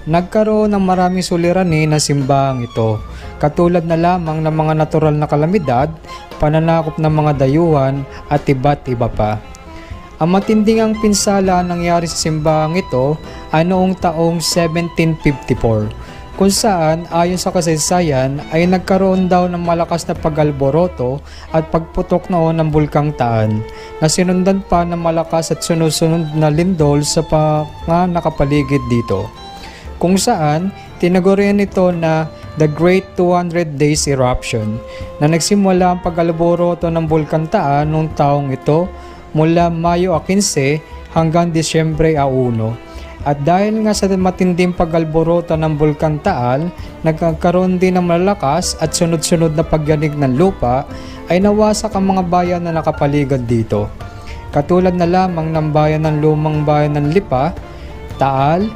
Nagkaroon ng maraming suliranin na simbahang ito, katulad na lamang ng mga natural na kalamidad, pananakop ng mga dayuhan at iba't iba pa. Ang matinding ang pinsala nangyari sa simbahang ito ay noong taong 1754, kung saan ayon sa kasaysayan ay nagkaroon daw ng malakas na pag-alboroto at pagputok noon ng Bulkang Taan, na sinundan pa ng malakas at sunod-sunod na lindol sa mga nakapaligid dito, kung saan tinagurian ito na The Great 200 Days Eruption, na nagsimula ang pag-alboroto ng Bulkang Taan noong taong ito mula Mayo 15 hanggang Disyembre 1. At dahil nga sa matinding pag-alboroto ng Bulkang Taal, nagkakaroon din ng malakas at sunod-sunod na pagyanig ng lupa, ay nawasak ang mga bayan na nakapaligid dito, katulad na lamang ng bayan ng lumang bayan ng Lipa, Taal,